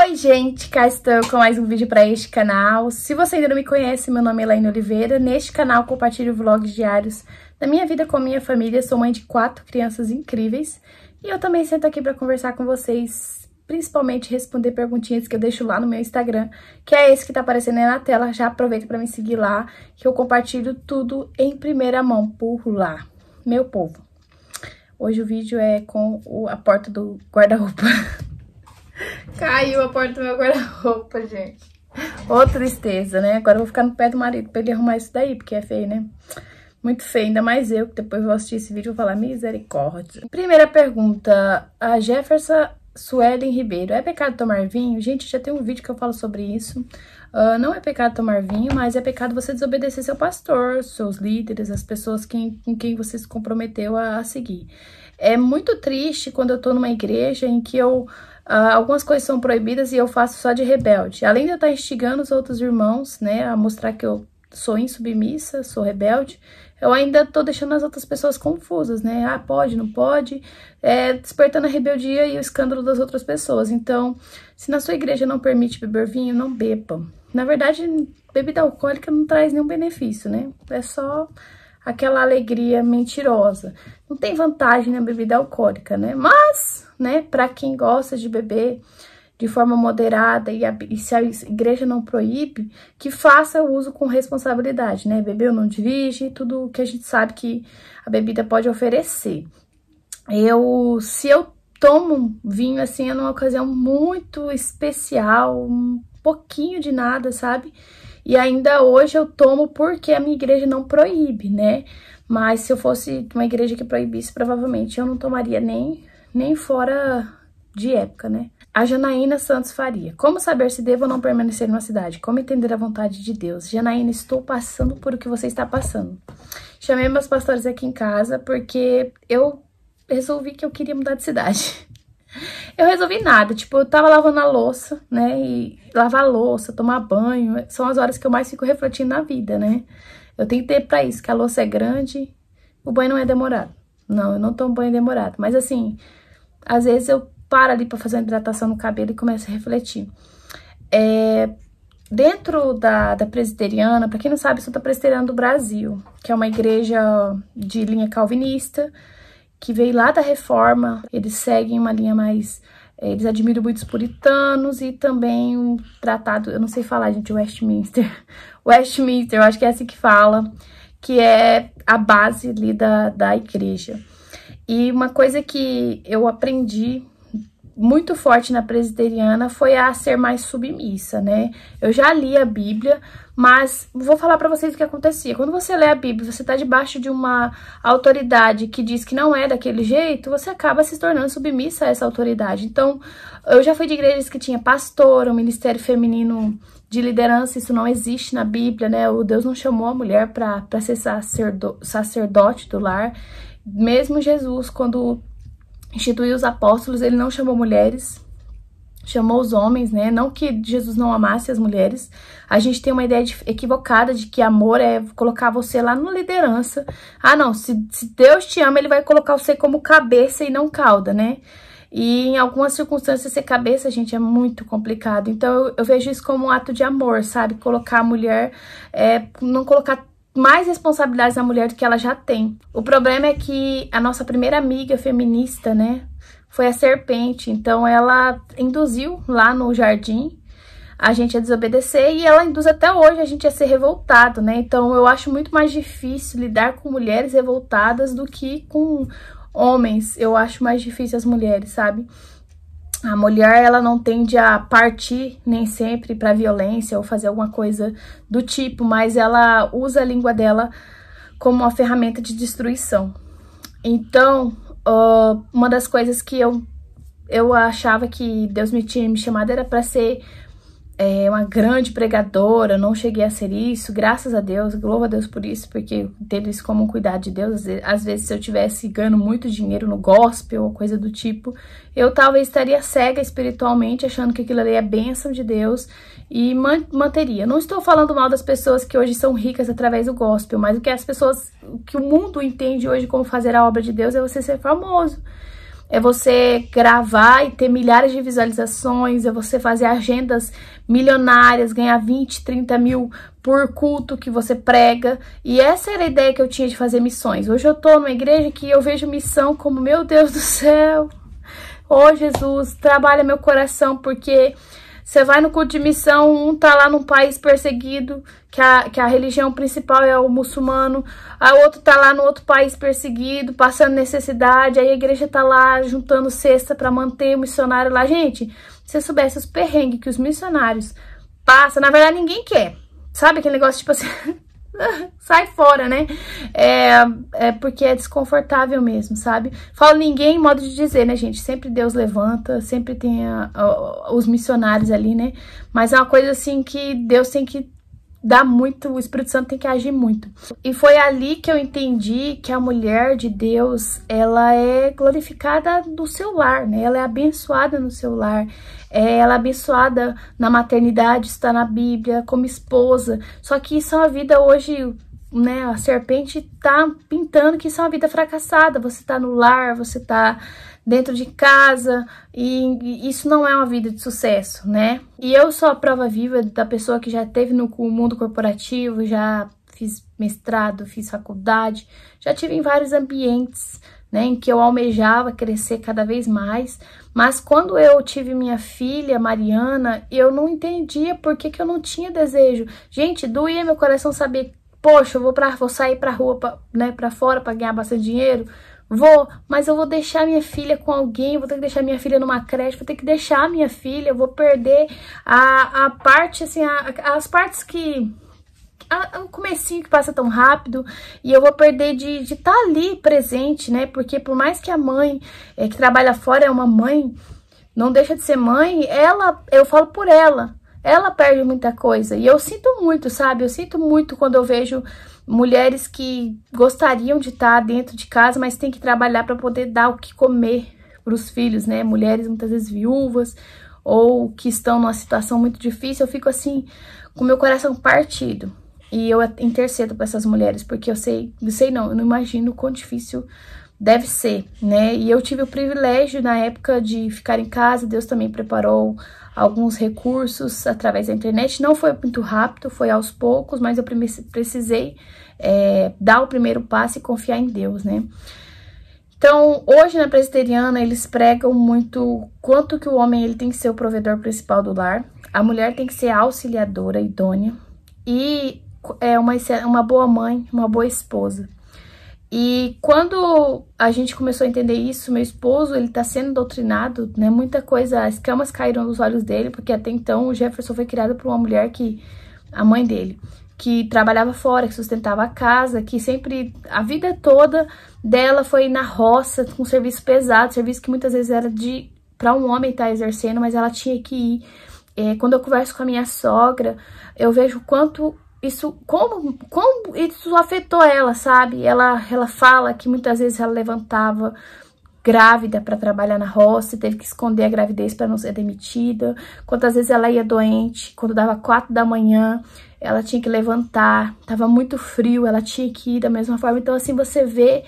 Oi gente, cá estou com mais um vídeo para este canal. Se você ainda não me conhece, meu nome é Elaine Oliveira. Neste canal compartilho vlogs diários da minha vida com a minha família. Sou mãe de 4 crianças incríveis e eu também sento aqui para conversar com vocês, principalmente responder perguntinhas que eu deixo lá no meu Instagram, que é esse que tá aparecendo aí na tela. Já aproveita para me seguir lá, que eu compartilho tudo em primeira mão por lá, meu povo. Hoje o vídeo é com a porta do guarda-roupa. Caiu a porta do meu guarda-roupa, gente. Ô, tristeza, né? Agora eu vou ficar no pé do marido pra ele arrumar isso daí, porque é feio, né? Muito feio, ainda mais eu, que depois vou assistir esse vídeo e vou falar misericórdia. Primeira pergunta, a Jefferson Suelen Ribeiro. É pecado tomar vinho? Gente, já tem um vídeo que eu falo sobre isso. Não é pecado tomar vinho, mas é pecado você desobedecer seu pastor, seus líderes, as pessoas com quem você se comprometeu a seguir. É muito triste quando eu tô numa igreja em que algumas coisas são proibidas e eu faço só de rebelde. Além de eu estar instigando os outros irmãos, né, a mostrar que eu sou insubmissa, sou rebelde, eu ainda tô deixando as outras pessoas confusas, né? Ah, pode, não pode, despertando a rebeldia e o escândalo das outras pessoas. Então, se na sua igreja não permite beber vinho, não beba. Na verdade, bebida alcoólica não traz nenhum benefício, né? É só aquela alegria mentirosa. Não tem vantagem na bebida alcoólica, né? Mas, né, pra quem gosta de beber de forma moderada e se a igreja não proíbe, que faça o uso com responsabilidade, né? Bebeu, não dirige, tudo que a gente sabe que a bebida pode oferecer. Se eu tomo vinho, assim, é numa ocasião muito especial, um pouquinho de nada, sabe? E ainda hoje eu tomo porque a minha igreja não proíbe, né? Mas se eu fosse uma igreja que proibisse, provavelmente eu não tomaria nem fora de época, né? A Janaína Santos Faria. Como saber se devo ou não permanecer numa cidade? Como entender a vontade de Deus? Janaína, estou passando por o que você está passando. Chamei meus pastores aqui em casa porque eu resolvi que eu queria mudar de cidade. Eu resolvi nada, tipo, eu tava lavando a louça, né, e lavar a louça, tomar banho, são as horas que eu mais fico refletindo na vida, né. Eu tenho tempo pra isso, que a louça é grande, o banho não é demorado. Não, eu não tomo banho demorado, mas assim, às vezes eu paro ali pra fazer uma hidratação no cabelo e começo a refletir. Dentro da presbiteriana, pra quem não sabe, eu sou da Presbiteriana do Brasil, que é uma igreja de linha calvinista, que veio lá da Reforma. Eles seguem uma linha mais... Eles admiram muito os puritanos e também um tratado... Eu não sei falar, gente, Westminster. Westminster, eu acho que é assim que fala, que é a base ali da igreja. E uma coisa que eu aprendi muito forte na presbiteriana foi a ser mais submissa, né? Eu já li a Bíblia, mas vou falar pra vocês o que acontecia. Quando você lê a Bíblia, você tá debaixo de uma autoridade que diz que não é daquele jeito, você acaba se tornando submissa a essa autoridade. Então, eu já fui de igrejas que tinha pastor, um ministério feminino de liderança, isso não existe na Bíblia, né? O Deus não chamou a mulher pra ser sacerdote do lar. Mesmo Jesus, quando instituiu os apóstolos, ele não chamou mulheres, chamou os homens, né? Não que Jesus não amasse as mulheres. A gente tem uma ideia equivocada de que amor é colocar você lá na liderança. Ah, não, se Deus te ama, ele vai colocar você como cabeça e não cauda, né? E em algumas circunstâncias ser cabeça, gente, é muito complicado. Então eu vejo isso como um ato de amor, sabe? Colocar a mulher, não colocar mais responsabilidades na mulher do que ela já tem. O problema é que a nossa primeira amiga feminista, né, foi a serpente. Então ela induziu lá no jardim a gente a desobedecer e ela induz até hoje a gente a ser revoltado, né? Então eu acho muito mais difícil lidar com mulheres revoltadas do que com homens. Eu acho mais difícil as mulheres, sabe? A mulher, ela não tende a partir nem sempre para violência ou fazer alguma coisa do tipo, mas ela usa a língua dela como uma ferramenta de destruição. Então, uma das coisas que eu achava que Deus me tinha me chamado era para ser uma grande pregadora. Eu não cheguei a ser isso, graças a Deus, louvo a Deus por isso, porque teve isso como um cuidado de Deus. Às vezes, se eu tivesse ganhando muito dinheiro no gospel ou coisa do tipo, eu talvez estaria cega espiritualmente, achando que aquilo ali é bênção de Deus e manteria. Não estou falando mal das pessoas que hoje são ricas através do gospel, mas o que o mundo entende hoje como fazer a obra de Deus é você ser famoso. é você gravar e ter milhares de visualizações, é você fazer agendas milionárias, ganhar 20, 30 mil por culto que você prega. E essa era a ideia que eu tinha de fazer missões. Hoje eu tô numa igreja que eu vejo missão como, meu Deus do céu, ô Jesus, trabalha meu coração, porque você vai no culto de missão, um tá lá num país perseguido, que a religião principal é o muçulmano, a outro tá lá no outro país perseguido, passando necessidade, aí a igreja tá lá juntando cesta para manter o missionário lá. Gente, se você soubesse os perrengues que os missionários passam, na verdade ninguém quer, sabe aquele negócio tipo assim... sai fora, né? Porque é desconfortável mesmo, sabe? Falo ninguém, modo de dizer, né, gente? Sempre Deus levanta, sempre tem os missionários ali, né? Mas é uma coisa assim que Deus tem que dar muito, o Espírito Santo tem que agir muito. E foi ali que eu entendi que a mulher de Deus, ela é glorificada no seu lar, né? Ela é abençoada no seu lar. Ela é abençoada na maternidade, está na Bíblia, como esposa. Só que isso é uma vida hoje, né? A serpente tá pintando que isso é uma vida fracassada. Você tá no lar, você tá dentro de casa, e isso não é uma vida de sucesso, né? E eu sou a prova viva da pessoa que já esteve no mundo corporativo, já fiz mestrado, fiz faculdade, já tive em vários ambientes, né, em que eu almejava crescer cada vez mais, mas quando eu tive minha filha, Mariana, eu não entendia por que eu não tinha desejo. Gente, doía meu coração saber, poxa, eu vou sair pra rua, né, pra fora pra ganhar bastante dinheiro. Vou, mas eu vou deixar minha filha com alguém, vou ter que deixar minha filha numa creche, vou ter que deixar minha filha, eu vou perder a parte, assim, as partes que... o comecinho que passa tão rápido, e eu vou perder de estar ali presente, né? Porque por mais que a mãe que trabalha fora é uma mãe, não deixa de ser mãe, eu falo por ela perde muita coisa. E eu sinto muito, sabe? Eu sinto muito quando eu vejo mulheres que gostariam de estar dentro de casa, mas tem que trabalhar para poder dar o que comer para os filhos, né? Mulheres muitas vezes viúvas ou que estão numa situação muito difícil. Eu fico assim, com meu coração partido. E eu intercedo para essas mulheres, porque eu não imagino o quão difícil deve ser, né? E eu tive o privilégio na época de ficar em casa. Deus também preparou alguns recursos através da internet. Não foi muito rápido, foi aos poucos, mas eu precisei dar o primeiro passo e confiar em Deus, né? Então, hoje na presbiteriana, eles pregam muito quanto que o homem ele tem que ser o provedor principal do lar, a mulher tem que ser a auxiliadora, idônea, e uma boa mãe, uma boa esposa. E quando a gente começou a entender isso, meu esposo, ele tá sendo doutrinado, né? Muita coisa, as escamas caíram dos olhos dele, porque até então o Jefferson foi criado por uma mulher a mãe dele, que trabalhava fora, que sustentava a casa, que sempre, a vida toda dela foi na roça, com serviço pesado, serviço que muitas vezes era para um homem estar exercendo, mas ela tinha que ir. Quando eu converso com a minha sogra, eu vejo quanto como isso afetou ela, sabe? Ela fala que muitas vezes ela levantava grávida para trabalhar na roça, teve que esconder a gravidez para não ser demitida. Quantas vezes ela ia doente, quando dava 4 da manhã, ela tinha que levantar, tava muito frio, ela tinha que ir da mesma forma. Então assim, você vê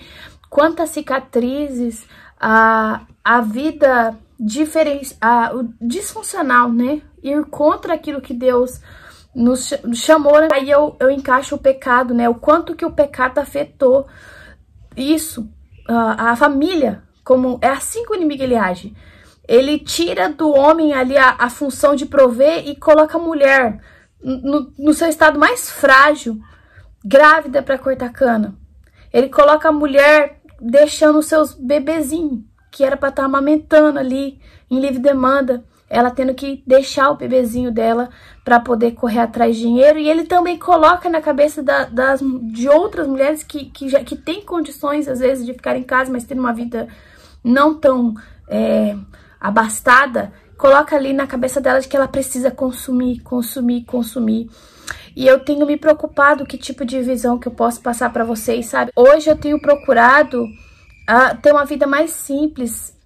quantas cicatrizes, a vida diferente, o disfuncional, né? Ir contra aquilo que Deus nos chamou, né? Aí eu encaixo o pecado, né? O quanto que o pecado afetou isso, a família, como é assim que o inimigo ele age. Ele tira do homem ali a função de prover e coloca a mulher no seu estado mais frágil, grávida para cortar cana. Ele coloca a mulher deixando os seus bebezinhos, que era para estar amamentando ali em livre demanda, ela tendo que deixar o bebezinho dela para poder correr atrás de dinheiro. E ele também coloca na cabeça de outras mulheres que têm condições, às vezes, de ficar em casa, mas tendo uma vida não tão abastada, coloca ali na cabeça dela de que ela precisa consumir, consumir, consumir. E eu tenho me preocupado que tipo de visão que eu posso passar para vocês, sabe? Hoje eu tenho procurado ter uma vida mais simples,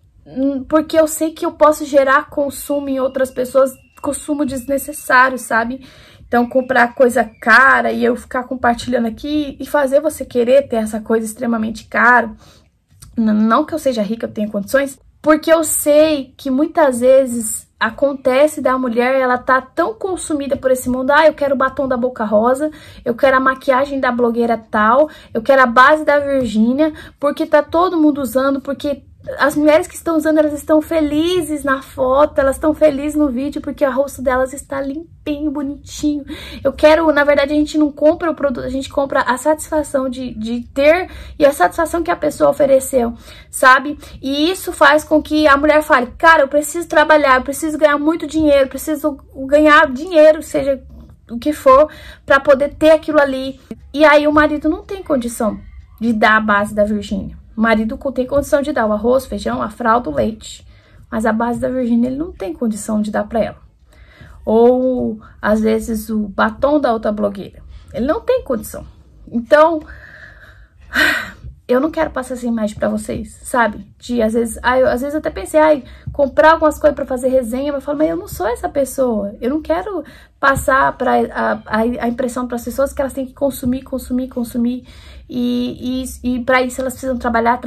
porque eu sei que eu posso gerar consumo em outras pessoas, consumo desnecessário, sabe? Então, comprar coisa cara e eu ficar compartilhando aqui e fazer você querer ter essa coisa extremamente cara. Não que eu seja rica, eu tenha condições, Porque eu sei que muitas vezes acontece da mulher, ela tá tão consumida por esse mundo. Ah, eu quero o batom da Boca Rosa, eu quero a maquiagem da blogueira tal, eu quero a base da Virgínia, porque tá todo mundo usando, porque as mulheres que estão usando, elas estão felizes na foto, elas estão felizes no vídeo, porque o rosto delas está limpinho, bonitinho. Eu quero, na verdade, a gente não compra o produto, a gente compra a satisfação de ter e a satisfação que a pessoa ofereceu, sabe? E isso faz com que a mulher fale, cara, eu preciso trabalhar, eu preciso ganhar muito dinheiro, preciso ganhar dinheiro, seja o que for, para poder ter aquilo ali. E aí o marido não tem condição de dar a base da Virgínia. O marido tem condição de dar o arroz, feijão, a fralda, o leite. Mas a base da Virgínia ele não tem condição de dar pra ela. Ou, às vezes, o batom da outra blogueira. Ele não tem condição. Então, eu não quero passar essa imagem pra vocês, sabe? Às vezes eu até pensei, comprar algumas coisas pra fazer resenha. Mas eu falo, mas eu não sou essa pessoa. Eu não quero passar a impressão para as pessoas que elas têm que consumir. E para isso elas precisam trabalhar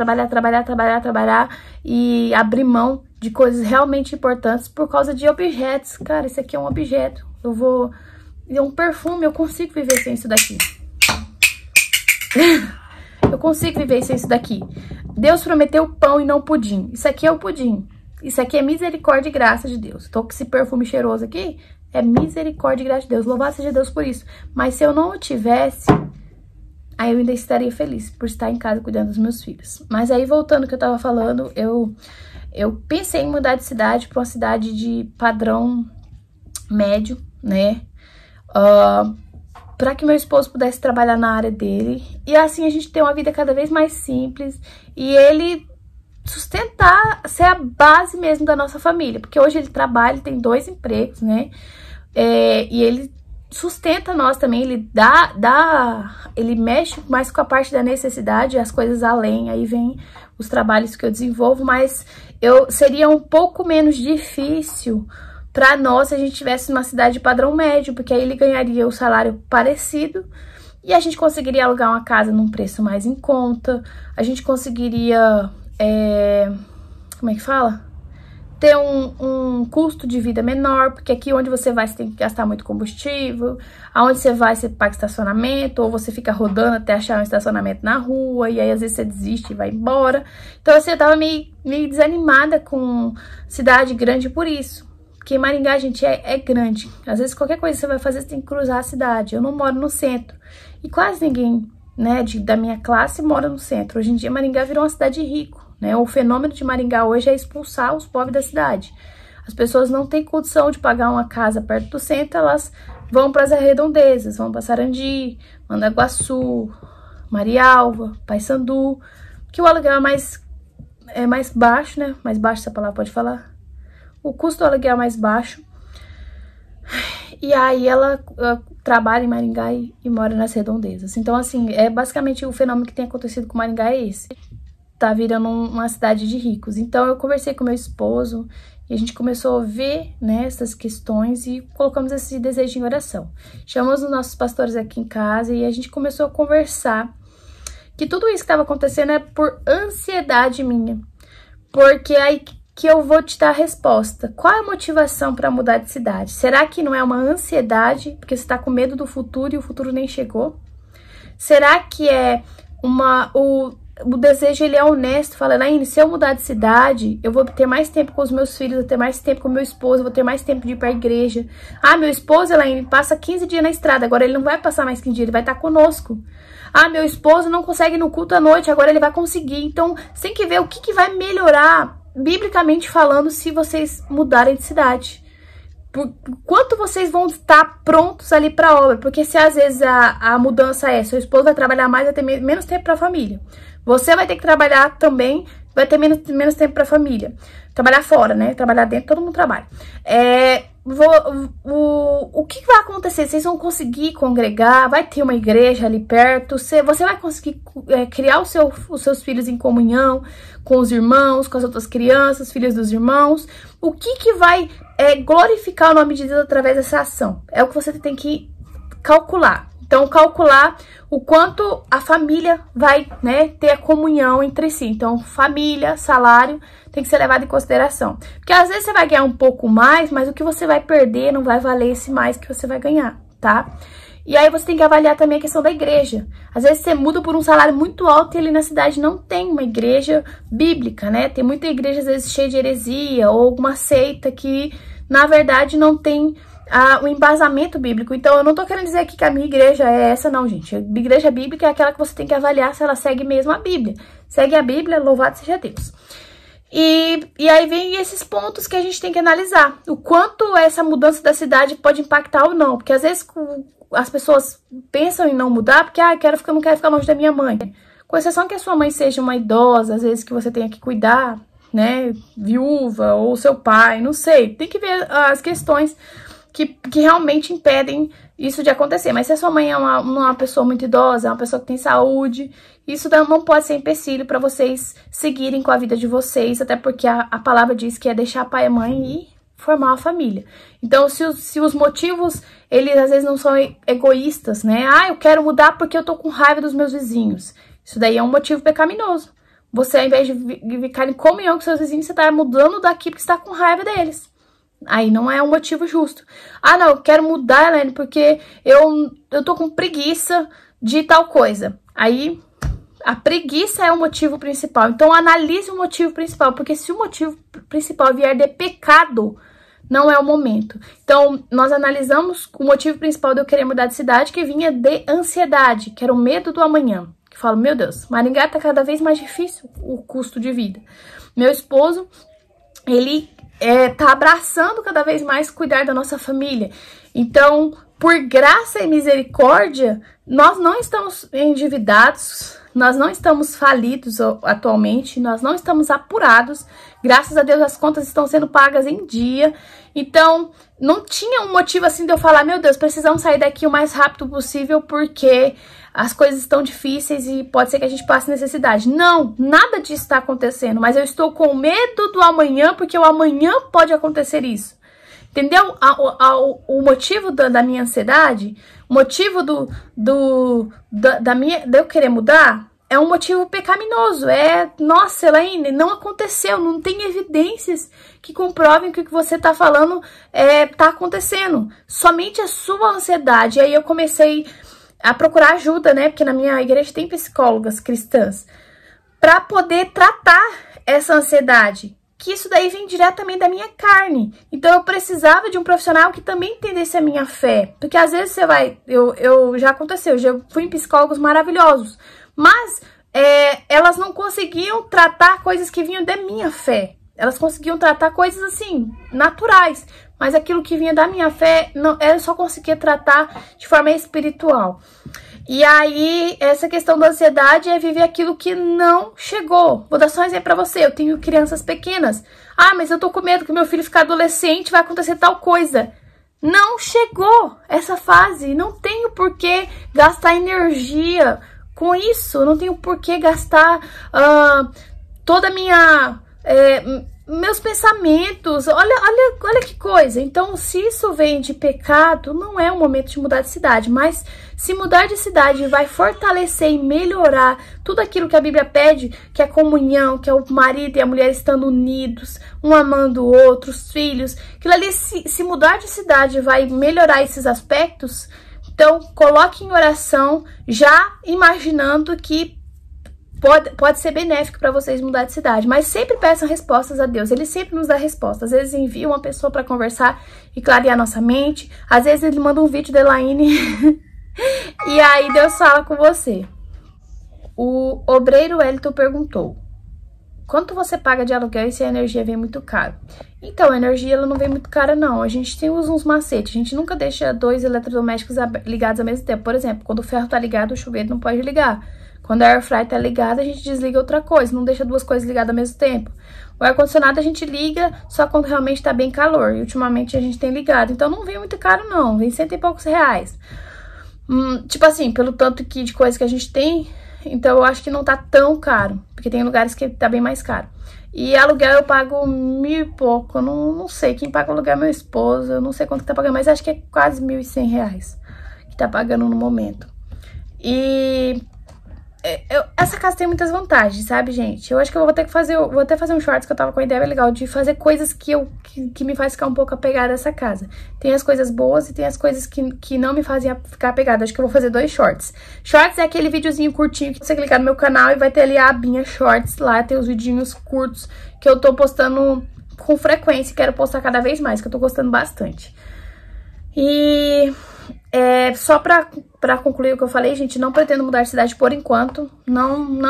e abrir mão de coisas realmente importantes por causa de objetos. Cara, isso aqui é um objeto. É um perfume, eu consigo viver sem isso daqui. Eu consigo viver sem isso daqui. Deus prometeu pão e não pudim. Isso aqui é o pudim. Isso aqui é misericórdia e graça de Deus. Tô com esse perfume cheiroso aqui, é misericórdia e graça de Deus. Louvado seja Deus por isso. Mas se eu não o tivesse, aí eu ainda estaria feliz por estar em casa cuidando dos meus filhos. Mas aí, voltando ao que eu tava falando, eu pensei em mudar de cidade para uma cidade de padrão médio, né? Para que meu esposo pudesse trabalhar na área dele. E assim a gente ter uma vida cada vez mais simples. E ele sustentar, ser a base mesmo da nossa família. Porque hoje ele trabalha, ele tem 2 empregos, né? E ele sustenta nós também, ele mexe mais com a parte da necessidade, as coisas além, aí vem os trabalhos que eu desenvolvo, mas seria um pouco menos difícil para nós se a gente tivesse uma cidade de padrão médio, porque aí ele ganharia o salário parecido e a gente conseguiria alugar uma casa num preço mais em conta, a gente conseguiria, como é que fala? Ter um custo de vida menor, porque aqui onde você vai, você tem que gastar muito combustível, aonde você vai, você paga estacionamento, ou você fica rodando até achar um estacionamento na rua, e aí às vezes você desiste e vai embora. Então assim, eu tava meio desanimada com cidade grande por isso, porque Maringá, gente, é grande. Às vezes qualquer coisa que você vai fazer, você tem que cruzar a cidade. Eu não moro no centro, e quase ninguém, né, da minha classe mora no centro. Hoje em dia Maringá virou uma cidade rica. Né? O fenômeno de Maringá hoje é expulsar os pobres da cidade. As pessoas não têm condição de pagar uma casa perto do centro, elas vão para as redondezas, vão para Sarandi, Mandaguaçu, Marialva, Paissandu, que o aluguel é mais baixo, né? Mais baixo, essa palavra pode falar. O custo do aluguel é mais baixo. E aí ela trabalha em Maringá e mora nas redondezas. Então, assim, basicamente o fenômeno que tem acontecido com Maringá é esse. Tá virando uma cidade de ricos. Então eu conversei com meu esposo e a gente começou a ver, né, essas questões e colocamos esse desejo em oração. Chamamos os nossos pastores aqui em casa e a gente começou a conversar que tudo isso que estava acontecendo é por ansiedade minha. Porque aí que eu vou te dar a resposta. Qual é a motivação para mudar de cidade? Será que não é uma ansiedade porque você está com medo do futuro e o futuro nem chegou? Será que é o desejo, ele é honesto, fala, Elaine, se eu mudar de cidade, eu vou ter mais tempo com os meus filhos, vou ter mais tempo com meu esposo, vou ter mais tempo de ir pra igreja. Ah, meu esposo, Elaine, passa 15 dias na estrada, agora ele não vai passar mais 15 dias, ele vai estar conosco. Ah, meu esposo não consegue ir no culto à noite, agora ele vai conseguir. Então, você tem que ver o que vai melhorar, biblicamente falando, se vocês mudarem de cidade. Quanto vocês vão estar prontos ali pra obra? Porque se às vezes a mudança seu esposo vai trabalhar mais, vai ter menos tempo pra família. Você vai ter que trabalhar também, vai ter menos tempo pra família. Trabalhar fora, né? Trabalhar dentro, todo mundo trabalha. O que vai acontecer? Vocês vão conseguir congregar, vai ter uma igreja ali perto, você vai conseguir criar os seus filhos em comunhão com os irmãos, com as outras crianças, filhas dos irmãos. O que vai glorificar o nome de Deus através dessa ação? É o que você tem que calcular. Então, calcular o quanto a família vai, né, ter a comunhão entre si. Então, família, salário, tem que ser levado em consideração. Porque às vezes você vai ganhar um pouco mais, mas o que você vai perder não vai valer esse mais que você vai ganhar, tá? E aí você tem que avaliar também a questão da igreja. Às vezes você muda por um salário muito alto e ali na cidade não tem uma igreja bíblica, né? Tem muita igreja às vezes cheia de heresia ou alguma seita que, na verdade, não tem o embasamento bíblico. Então, eu não tô querendo dizer aqui que a minha igreja é essa, não, gente. A igreja bíblica é aquela que você tem que avaliar se ela segue mesmo a Bíblia. Segue a Bíblia, louvado seja Deus. E aí vem esses pontos que a gente tem que analisar. O quanto essa mudança da cidade pode impactar ou não. Porque às vezes as pessoas pensam em não mudar porque, não quero ficar longe da minha mãe. Com exceção que a sua mãe seja uma idosa, às vezes que você tenha que cuidar, né, viúva, ou seu pai, não sei. Tem que ver as questões que realmente impedem isso de acontecer. Mas se a sua mãe é uma pessoa muito idosa, é uma pessoa que tem saúde, isso não pode ser empecilho para vocês seguirem com a vida de vocês, até porque a palavra diz que é deixar pai e mãe e formar uma família. Então, se os motivos, eles às vezes não são egoístas, né? Eu quero mudar porque eu tô com raiva dos meus vizinhos. Isso daí é um motivo pecaminoso. Você, ao invés de ficar em comunhão com seus vizinhos, você tá mudando daqui porque você tá com raiva deles. Aí não é um motivo justo. Não, eu quero mudar, Elaine, porque eu tô com preguiça de tal coisa. Aí a preguiça é o motivo principal. Então analise o motivo principal, porque se o motivo principal vier de pecado, não é o momento. Então nós analisamos o motivo principal de eu querer mudar de cidade, que vinha de ansiedade, que era o medo do amanhã. Que eu falo, meu Deus, Maringá tá cada vez mais difícil o custo de vida. Meu esposo, ele tá abraçando cada vez mais cuidar da nossa família. Então, por graça e misericórdia, nós não estamos endividados, nós não estamos falidos atualmente, nós não estamos apurados. Graças a Deus as contas estão sendo pagas em dia. Então, não tinha um motivo assim de eu falar, meu Deus, precisamos sair daqui o mais rápido possível porque as coisas estão difíceis e pode ser que a gente passe necessidade. Não, nada disso está acontecendo, mas eu estou com medo do amanhã porque o amanhã pode acontecer isso. Entendeu? O motivo da minha ansiedade, o motivo de eu querer mudar é um motivo pecaminoso. Nossa, Elaine, não aconteceu, não tem evidências que comprovem que o que você está falando tá acontecendo. Somente a sua ansiedade. E aí eu comecei a procurar ajuda, né? Porque na minha igreja tem psicólogas cristãs para poder tratar essa ansiedade. Que isso daí vem diretamente da minha carne. Então eu precisava de um profissional que também entendesse a minha fé. Porque às vezes você vai... já aconteceu, eu já fui em psicólogos maravilhosos. Mas elas não conseguiam tratar coisas que vinham da minha fé. Elas conseguiam tratar coisas assim, naturais. Mas aquilo que vinha da minha fé, eu só conseguia tratar de forma espiritual. E aí, essa questão da ansiedade é viver aquilo que não chegou. Vou dar só um exemplo pra você. Eu tenho crianças pequenas. Mas eu tô com medo que meu filho ficar adolescente, vai acontecer tal coisa. Não chegou essa fase. Não tenho por que gastar energia com isso. Não tenho por que gastar toda a minha... meus pensamentos, olha que coisa. Então, se isso vem de pecado, não é o momento de mudar de cidade. Mas se mudar de cidade vai fortalecer e melhorar tudo aquilo que a Bíblia pede, que é a comunhão, que é o marido e a mulher estando unidos, um amando o outro, os filhos, aquilo ali, se mudar de cidade vai melhorar esses aspectos, então coloque em oração, já imaginando que pode ser benéfico para vocês mudar de cidade, mas sempre peçam respostas a Deus. Ele sempre nos dá respostas. Às vezes envia uma pessoa para conversar e clarear nossa mente. Às vezes ele manda um vídeo da Elaine e aí Deus fala com você. O obreiro Wellington perguntou: quanto você paga de aluguel e se a energia vem muito caro? Então, a energia ela não vem muito cara, não. A gente usa uns macetes. A gente nunca deixa 2 eletrodomésticos ligados ao mesmo tempo. Por exemplo, quando o ferro tá ligado, o chuveiro não pode ligar. Quando a air fry tá ligada, a gente desliga outra coisa, não deixa 2 coisas ligadas ao mesmo tempo. O ar-condicionado a gente liga só quando realmente tá bem calor, e ultimamente a gente tem ligado. Então não vem muito caro não, vem R$100 e poucos. Tipo assim, pelo tanto de coisa que a gente tem, então eu acho que não tá tão caro, porque tem lugares que tá bem mais caro. E aluguel eu pago R$1.000 e pouco, eu não sei, quem paga o aluguel é meu esposo, eu não sei quanto que tá pagando, mas acho que é quase R$1.100. tá pagando no momento. E essa casa tem muitas vantagens, sabe, gente? Eu acho que eu vou ter que fazer, vou até fazer um shorts, que eu tava com uma ideia legal de fazer coisas que me faz ficar um pouco apegada a essa casa. Tem as coisas boas e tem as coisas que não me fazem ficar apegada. Acho que eu vou fazer 2 shorts. Shorts é aquele videozinho curtinho que você clicar no meu canal e vai ter ali a abinha shorts. Lá tem os vidinhos curtos que eu tô postando com frequência e quero postar cada vez mais, que eu tô gostando bastante. E só pra concluir o que eu falei, gente, não pretendo mudar de cidade por enquanto.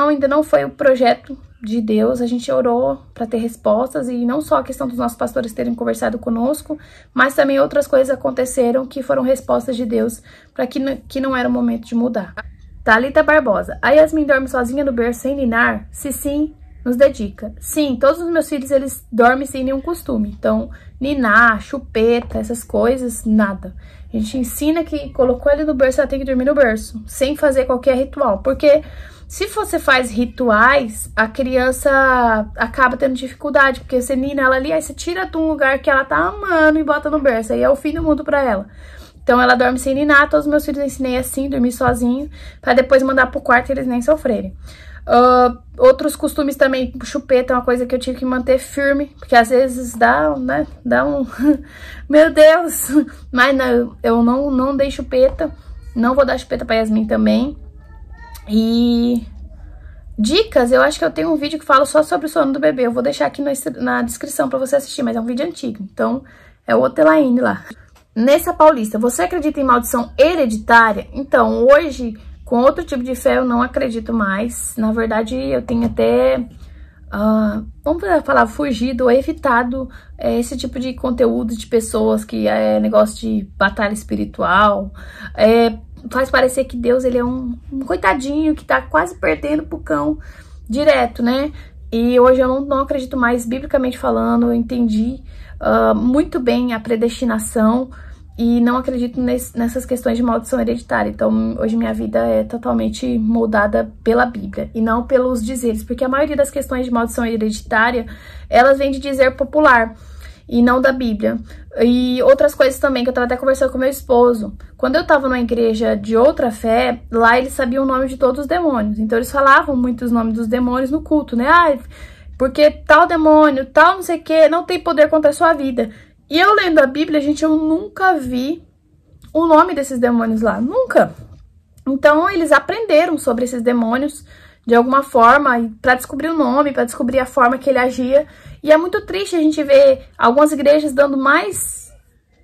Ainda não foi o projeto de Deus. A gente orou pra ter respostas, e não só a questão dos nossos pastores terem conversado conosco, mas também outras coisas aconteceram que foram respostas de Deus pra que não era o momento de mudar. Thalita Barbosa: a Yasmin dorme sozinha no berço sem ninar? Se sim, nos dedica. Sim, todos os meus filhos, eles dormem sem nenhum costume. Então, ninar, chupeta, essas coisas, nada. A gente ensina que colocou ele no berço, ela tem que dormir no berço, sem fazer qualquer ritual. Porque se você faz rituais, a criança acaba tendo dificuldade, porque você nina ela ali, aí você tira de um lugar que ela tá amando e bota no berço. Aí é o fim do mundo pra ela. Então, ela dorme sem ninar. Todos os meus filhos eu ensinei assim, dormir sozinho, pra depois mandar pro quarto e eles nem sofrerem. Outros costumes também, chupeta é uma coisa que eu tive que manter firme, porque às vezes dá um meu Deus, mas não, eu não dei chupeta, não vou dar chupeta pra Yasmin também. E dicas, eu acho que eu tenho um vídeo que falo só sobre o sono do bebê, eu vou deixar aqui na descrição pra você assistir, mas é um vídeo antigo, então é o Otelaine lá. Nessa Paulista, você acredita em maldição hereditária? Então, hoje, com outro tipo de fé, eu não acredito mais. Na verdade, eu tenho até, vamos falar, fugido ou evitado esse tipo de conteúdo de pessoas que é negócio de batalha espiritual. Faz parecer que Deus, ele é um coitadinho que tá quase perdendo pro cão direto, né? E hoje eu não acredito mais, biblicamente falando. Eu entendi muito bem a predestinação. E não acredito nessas questões de maldição hereditária. Então, hoje minha vida é totalmente moldada pela Bíblia e não pelos dizeres. Porque a maioria das questões de maldição hereditária, elas vêm de dizer popular e não da Bíblia. E outras coisas também, que eu tava até conversando com meu esposo. Quando eu tava numa igreja de outra fé, lá eles sabiam o nome de todos os demônios. Então, eles falavam muito os nomes dos demônios no culto, né? Porque tal demônio, tal não sei o que, não tem poder contra a sua vida. E eu lendo a Bíblia, gente, eu nunca vi o nome desses demônios lá, nunca. Então, eles aprenderam sobre esses demônios de alguma forma, para descobrir o nome, para descobrir a forma que ele agia. E é muito triste a gente ver algumas igrejas dando mais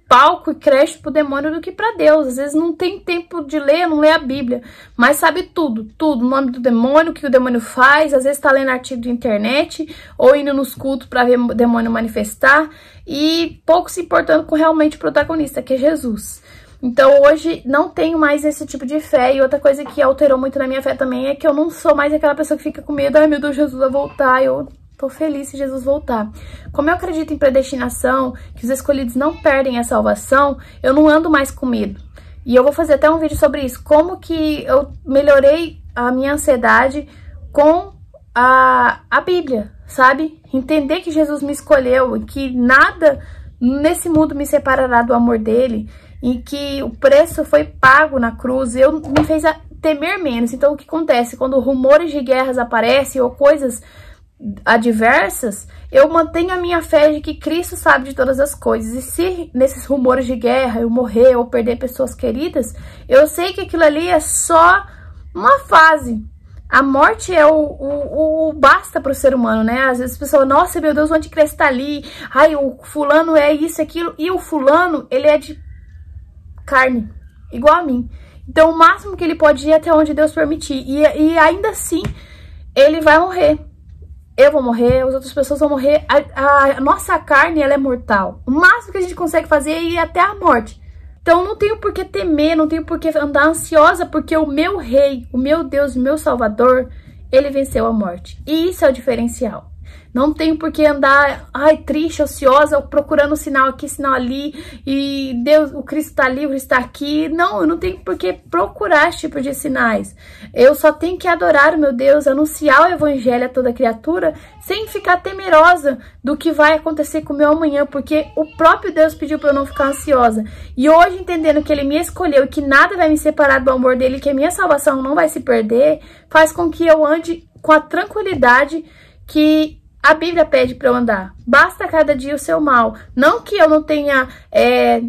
palco e crédito pro demônio do que para Deus. Às vezes não tem tempo de ler, não lê a Bíblia, mas sabe tudo, o nome do demônio, o que o demônio faz. Às vezes tá lendo artigo de internet ou indo nos cultos para ver o demônio manifestar e pouco se importando com realmente o protagonista, que é Jesus. Então hoje não tenho mais esse tipo de fé. E outra coisa que alterou muito na minha fé também é que eu não sou mais aquela pessoa que fica com medo, ai meu Deus, Jesus vai voltar. Eu tô feliz se Jesus voltar. Como eu acredito em predestinação, que os escolhidos não perdem a salvação, eu não ando mais com medo. E eu vou fazer até um vídeo sobre isso. Como que eu melhorei a minha ansiedade com a Bíblia, sabe? Entender que Jesus me escolheu e que nada nesse mundo me separará do amor dele. E que o preço foi pago na cruz, me fez temer menos. Então, o que acontece? Quando rumores de guerras aparecem ou coisas adversas, eu mantenho a minha fé de que Cristo sabe de todas as coisas. E se nesses rumores de guerra eu morrer ou perder pessoas queridas, eu sei que aquilo ali é só uma fase. A morte é o basta para o ser humano, né? Às vezes a pessoa, nossa, meu Deus, o anticristo tá ali, ai, o fulano é isso, aquilo, e o fulano, ele é de carne, igual a mim. Então, o máximo que ele pode ir é até onde Deus permitir. E ainda assim, ele vai morrer. Eu vou morrer, as outras pessoas vão morrer. A nossa carne, ela é mortal. O máximo que a gente consegue fazer é ir até a morte. Então, não tenho por que temer, não tenho por que andar ansiosa, porque o meu rei, o meu Deus, o meu Salvador, ele venceu a morte. E isso é o diferencial. Não tenho por que andar, triste, ociosa, procurando sinal aqui, sinal ali, e Deus, o Cristo tá ali, o Cristo tá aqui. Não, eu não tenho por que procurar esse tipo de sinais. Eu só tenho que adorar o meu Deus, anunciar o evangelho a toda criatura, sem ficar temerosa do que vai acontecer com o meu amanhã, porque o próprio Deus pediu para eu não ficar ansiosa. E hoje, entendendo que Ele me escolheu e que nada vai me separar do amor dEle, que a minha salvação não vai se perder, faz com que eu ande com a tranquilidade que a Bíblia pede para eu andar. Basta cada dia o seu mal. Não que eu não tenha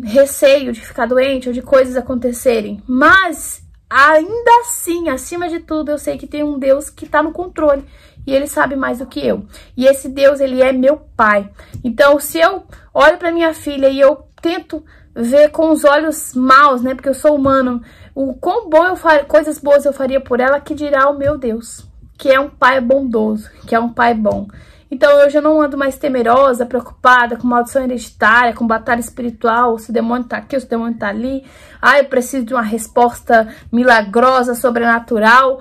receio de ficar doente ou de coisas acontecerem, mas ainda assim, acima de tudo, eu sei que tem um Deus que está no controle e Ele sabe mais do que eu. E esse Deus, Ele é meu Pai. Então, se eu olho para minha filha e eu tento ver com os olhos maus, né, porque eu sou humano, o quão bom coisas boas eu faria por ela, que dirá o meu Deus, que é um Pai bondoso, que é um Pai bom. Então eu já não ando mais temerosa, preocupada com maldição hereditária, com batalha espiritual, se o demônio tá aqui, se o demônio tá ali. Eu preciso de uma resposta milagrosa, sobrenatural.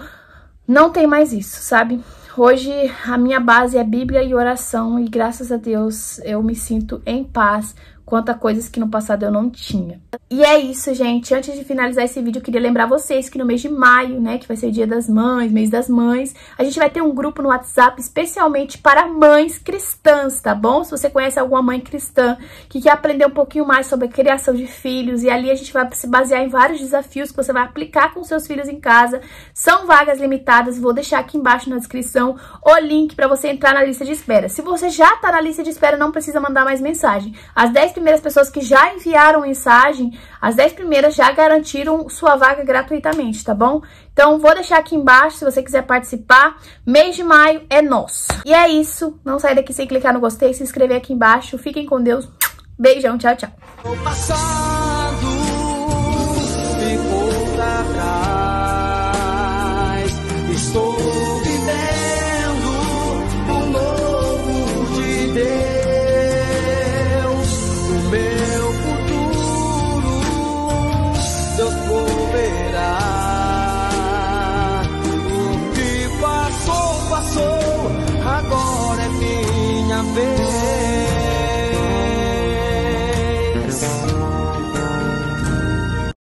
Não tem mais isso, sabe? Hoje a minha base é Bíblia e oração e graças a Deus eu me sinto em paz quanto a coisas que no passado eu não tinha. E é isso, gente. Antes de finalizar esse vídeo, eu queria lembrar vocês que no mês de maio, né, que vai ser Dia das Mães, mês das mães, a gente vai ter um grupo no WhatsApp especialmente para mães cristãs, tá bom? Se você conhece alguma mãe cristã que quer aprender um pouquinho mais sobre a criação de filhos, e ali a gente vai se basear em vários desafios que você vai aplicar com seus filhos em casa. São vagas limitadas, vou deixar aqui embaixo na descrição o link para você entrar na lista de espera. Se você já tá na lista de espera, não precisa mandar mais mensagem. As 10 primeiras pessoas que já enviaram mensagem, as 10 primeiras já garantiram sua vaga gratuitamente, tá bom? Então, vou deixar aqui embaixo se você quiser participar. Mês de maio é nosso. E é isso. Não sai daqui sem clicar no gostei, se inscrever aqui embaixo. Fiquem com Deus. Beijão, tchau, tchau. O passado ficou pra trás. Estou vivendo um novo de Deus. O meu futuro Deus proverá. O que passou, passou. Agora é minha vez.